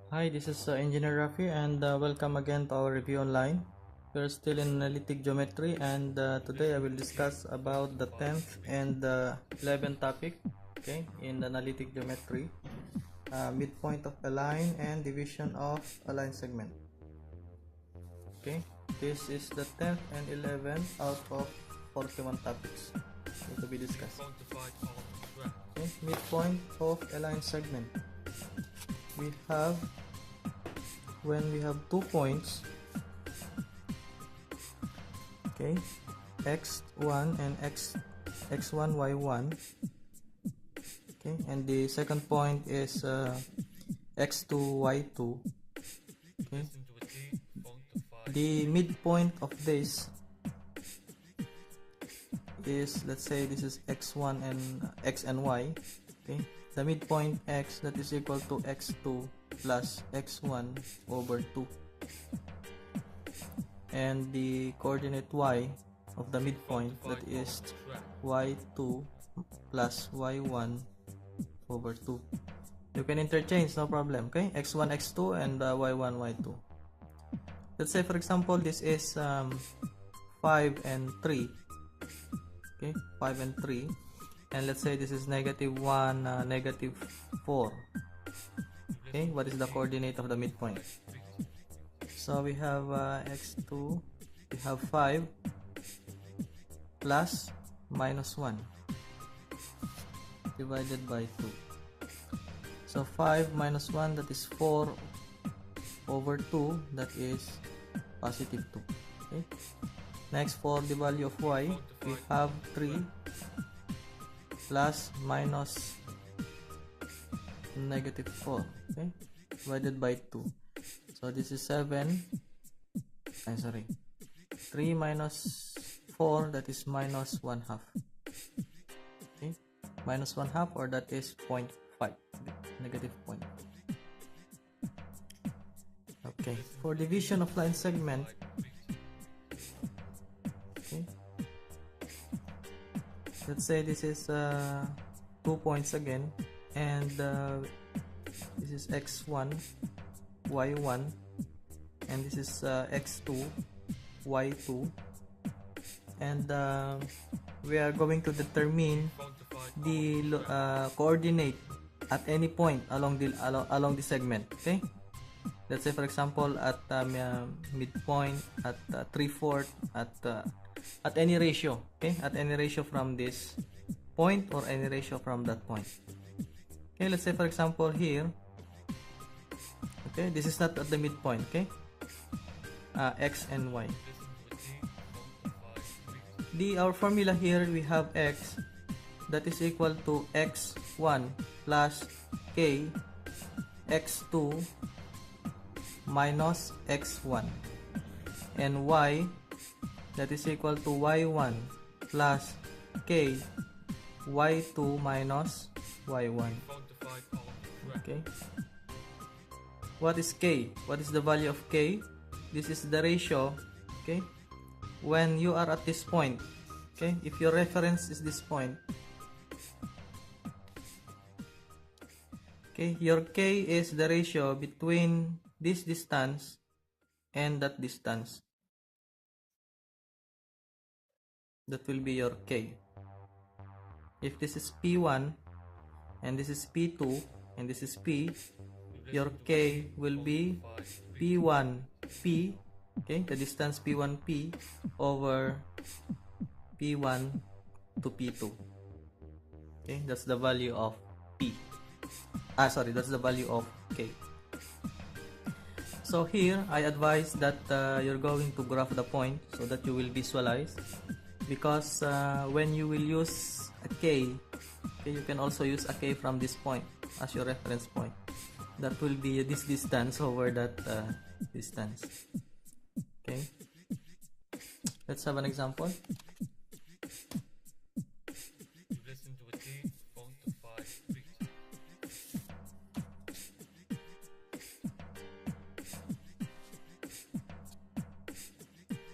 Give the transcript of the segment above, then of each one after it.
Hi, this is Engineer Rafi, and welcome again to our review online. We're still in analytic geometry, and today I will discuss about the 10th and 11th topic, okay, in analytic geometry, midpoint of a line and division of a line segment. Okay, this is the 10th and 11th out of 41 topics to be discussed. Okay, midpoint of a line segment. We have, when we have 2 points, okay, x1 and x1 y1, okay, and the second point is x2 y2, okay. The midpoint of this is, let's say this is x1 and x and y, okay. The midpoint x, that is equal to x2 plus x1 over 2, and the coordinate y of the midpoint, that is y2 plus y1 over 2. You can interchange, no problem, okay, x1 x2 and y1 y2. Let's say, for example, this is 5 and 3, okay, 5 and 3, and let's say this is -1 -4. Okay, what is the coordinate of the midpoint? So we have x2, we have 5 plus -1 divided by 2. So 5 minus 1, that is 4 over 2, that is positive 2. Okay. Next, for the value of y, we have 3 plus minus -4, okay, divided by 2. So this is 7, 3 minus 4, that is minus 1/2, okay, minus 1/2, or that is 0.5, -0.5. Okay, for division of line segment, okay, let's say this is 2 points again, and this is x1 y1, and this is x2 y2, and we are going to determine the coordinate at any point along the segment. Okay, let's say, for example, at midpoint, at 3/4, at any ratio, okay, at any ratio from this point or any ratio from that point. Okay, let's say, for example, here, okay, this is not at the midpoint, okay, x and y. Our formula here, we have x, that is equal to x1 plus k x2 minus x1, and y, that is equal to y1 plus k y2 minus y1. Okay, what is k? What is the value of k? This is the ratio, okay, when you are at this point, okay, if your reference is this point, okay, your k is the ratio between this distance and that distance. That will be your k. If this is p1 and this is p2 and this is p, your k will be p1p, okay, the distance p1p over p1 to p2. Okay, that's the value of p. That's the value of k. So here, I advise that you're going to graph the point so that you will visualize, because when you will use a k, okay, you can also use a k from this point as your reference point. That will be this distance over that distance. Okay, let's have an example.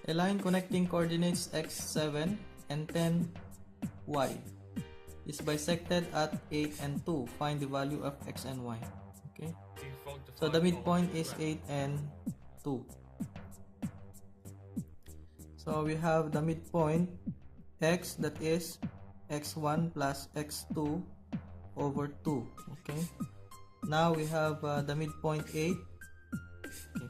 A line connecting coordinates x7 and 10 y is bisected at 8 and 2. Find the value of x and y. Okay. So the midpoint is 8 and 2. So we have the midpoint x, that is x1 plus x2 over 2. Okay. Now we have the midpoint 8. Okay.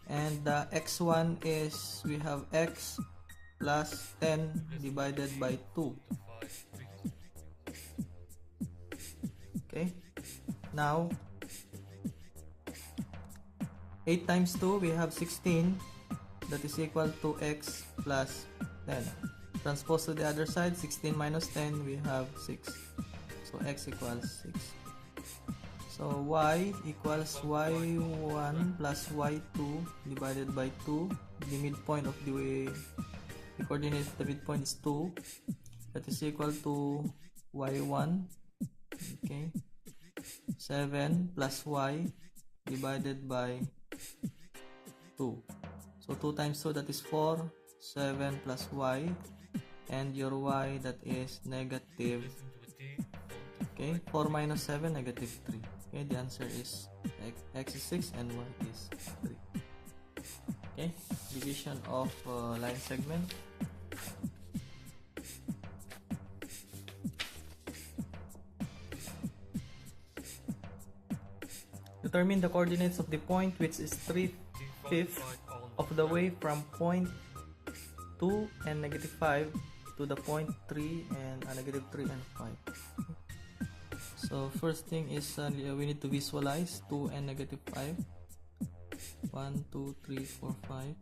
And the x1 is, we have x plus 10 divided by 2. Okay. Now 8 times 2, we have 16. That is equal to x plus 10. Transpose to the other side, 16 minus 10, we have 6. So x equals 6. So y equals y1 plus y2 divided by 2. The midpoint of the coordinate of the midpoint is 2. That is equal to y1. Okay. 7 plus y divided by 2. So 2 times 2, that is 4. 7 plus y, and your y, that is negative. Okay, 4 minus 7, negative 3. Okay, the answer is x is 6 and y is 3. Okay, division of line segment. Determine the coordinates of the point which is 3/5 of the way from point 2 and negative 5 to the point 3 and negative 3 and 5. So first thing is we need to visualize 2 and negative 5. 1, 2, 3, 4, 5.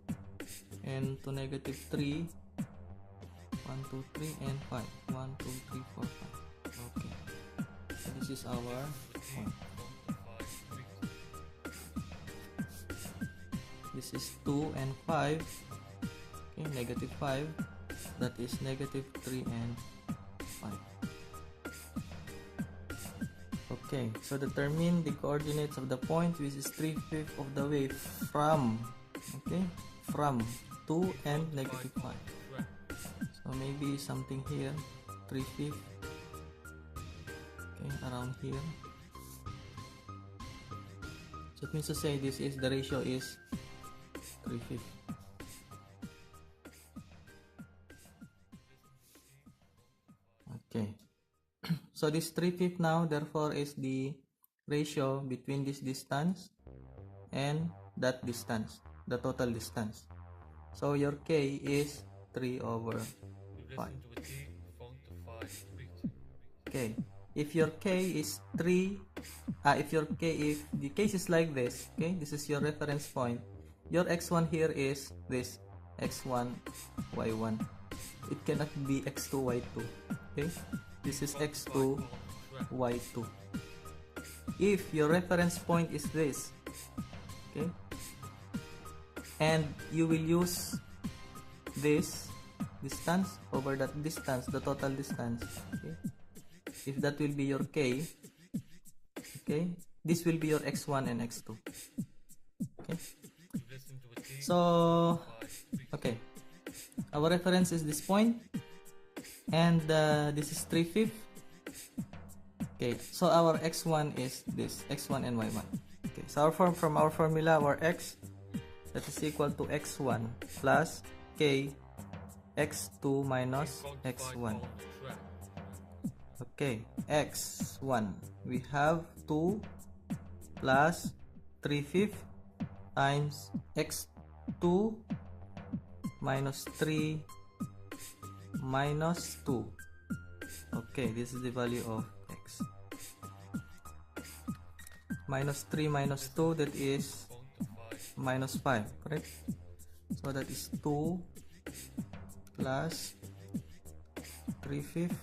And to negative 3. 1, 2, 3 and 5. 1, 2, 3, 4, 5. Okay. So this is our point. This is 2 and 5. Okay, negative 5. That is negative 3 and 5. Okay, so determine the coordinates of the point which is 3/5 of the way from, okay, from 2 and negative 5. So maybe something here, 3/5. Okay, around here. So it means to say this is, the ratio is 3/5. Okay. So this 3/5 now therefore is the ratio between this distance and that distance, the total distance. So your k is 3/5. Okay. If your k is 3, if the case is like this, okay, this is your reference point. Your x1 here is this x1 y1. It cannot be x2 y2. Okay, this is x2 y2. If your reference point is this, okay, and you will use this distance over that distance, the total distance, okay, if that will be your k, okay, this will be your x1 and x2. Okay, so okay, our reference is this point, and this is 3/5. Okay, so our x1 is this, x1 and y1. Okay, so from our formula, our x, that is equal to x1 plus k x2 minus x1. Okay, x1, we have 2 plus 3/5 times x2 minus 3 minus 2. Okay, this is the value of x. Minus 3 minus 2, that is minus 5, correct? So that is 2 plus 3/5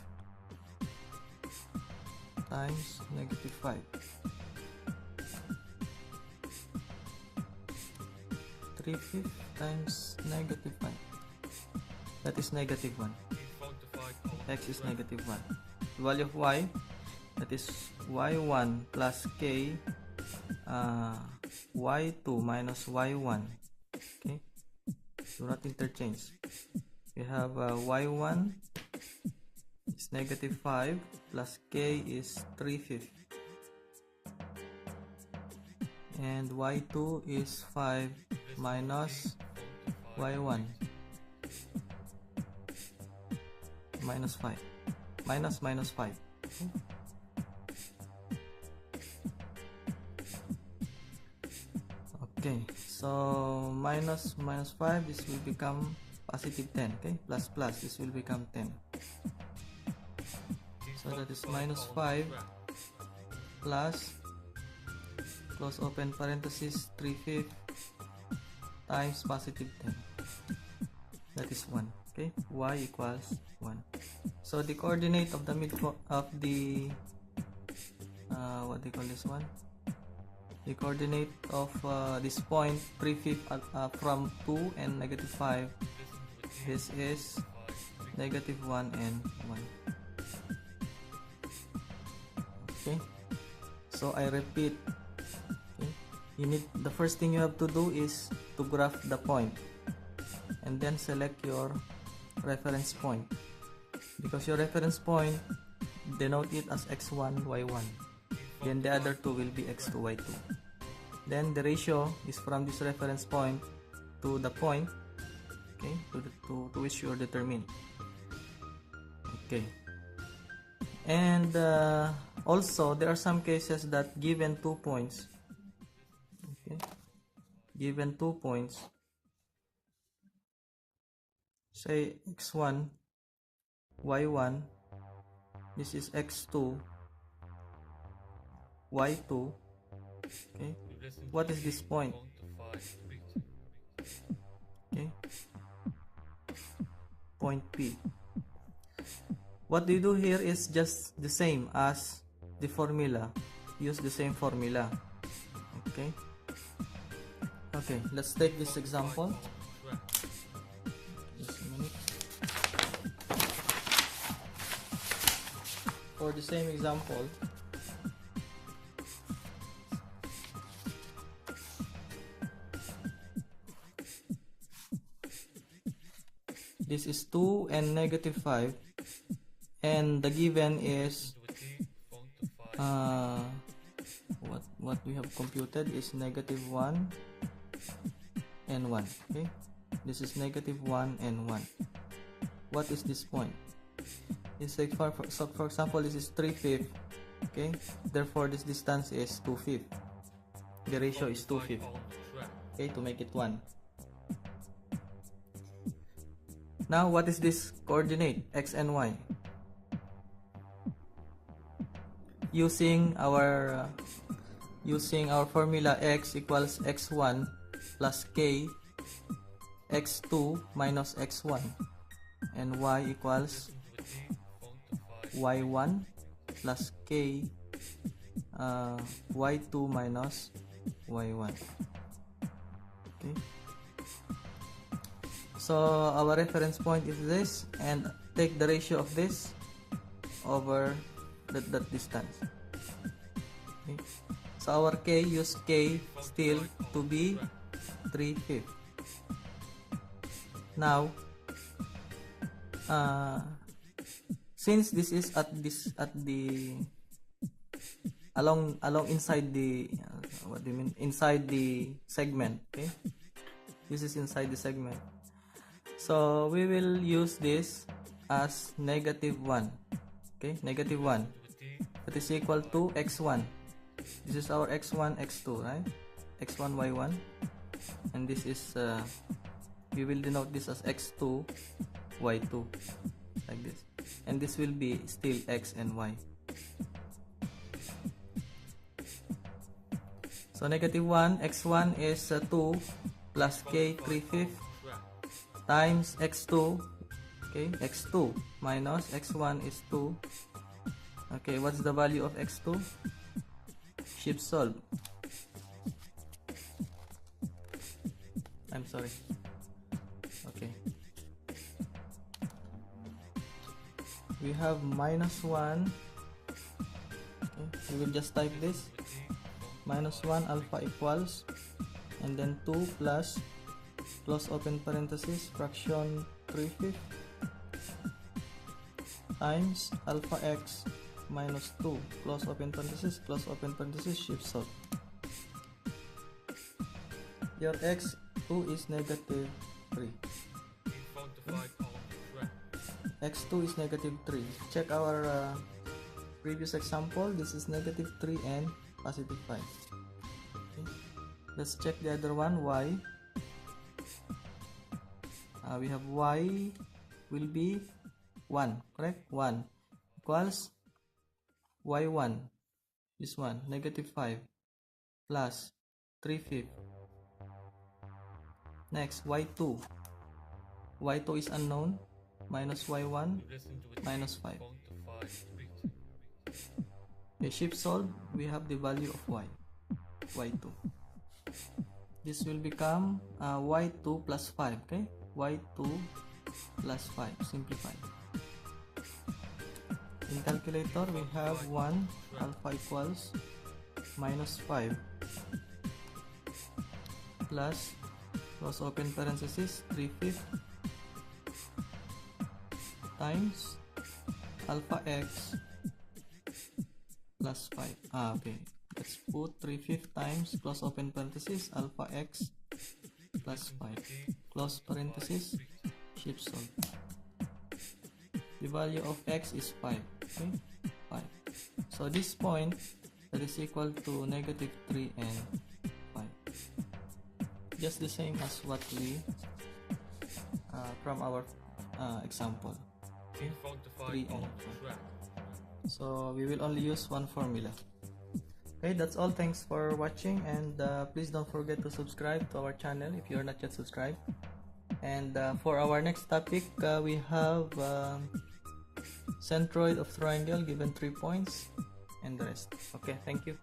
times negative 5. 3/5 times negative 5. That is negative 1. X is negative 1. The value of y, that is y1 plus k y2 minus y1. Okay, do not interchange. We have y1 is negative 5 plus k is 3/5. and y2 is 5 minus y1 minus 5 minus 5. Okay, so minus 5, this will become positive 10. Okay, plus this will become 10. So that is minus 5 plus, close open parenthesis, 3/5 times positive 10. That is 1. Okay, y equals 1. So the coordinate of the midpoint of the what do you call this one? The coordinate of this point 3/5 from 2 and negative 5. This is negative 1 and 1. Okay, so I repeat. Okay, the first thing you have to do is to graph the point and then select your reference point, because your reference point, denote it as x1 y1, then the other two will be x2 y2. Then the ratio is from this reference point to the point, okay, to which you are determined. Okay, and also there are some cases that given 2 points, okay, given 2 points, say x1 y1, this is x2 y2. Okay, what is this point? Okay, point P. What we do here is just the same as the formula. Use the same formula. Okay, let's take this example. Just a minute. For the same example, this is 2 and negative 5, and the given is what we have computed is negative 1 and 1. Okay, this is negative 1 and 1. What is this point? It's like for example, this is 3/5. Okay, therefore this distance is 2/5. The ratio is 2/5. Okay, to make it 1. Now what is this coordinate, x and y? Using our formula, x equals x1 plus k, x2 minus x1, and y equals y1 plus k, y2 minus y1. Okay, so our reference point is this, and take the ratio of this over that distance. Okay, so our k, use k still to be 3/5. Now since this is along inside the what do you mean, inside the segment, okay, this is inside the segment, so we will use this as negative 1. Okay, negative 1, that is equal to x1. This is our x1 x2, right? X1 y1, and this is we will denote this as x2 y2, like this, and this will be still x and y. So negative 1, x1 is 2 plus k 3/5 times x2. Okay, x2 minus x1 is 2. Okay, what's the value of x2? Shift solve. I'm sorry. Okay, we have minus 1. Okay, we will just type this, minus 1 alpha equals, and then 2 plus, close open parenthesis, fraction 3/5 times alpha x minus 2, close open parenthesis, shift solve. your x2 is negative 3. X2 is negative 3. Check our previous example. This is negative 3 and positive 5. Okay. Let's check the other one, y. We have y will be 1, correct? 1 equals y1, this one, negative 5 plus 3/5. Next, y2. y2 is unknown, minus y1 minus 5. Okay, shift solve, we have the value of y2. This will become y2 plus 5, okay? y2 plus 5, simplify. In calculator, we have 1 alpha equals minus 5 plus, close open parenthesis, 3/5 times alpha x plus 5. Okay, let's put 3/5 times, close open parenthesis, alpha x plus 5, close parenthesis, shift solve. The value of x is 5, okay? 5. So this point, that is equal to negative 3 and 5. Just the same as what we from our example, okay? 3 and 5. So we will only use one formula. Okay, that's all. Thanks for watching, and please don't forget to subscribe to our channel if you are not yet subscribed. And for our next topic, we have centroid of triangle given 3 points and the rest. Okay, thank you.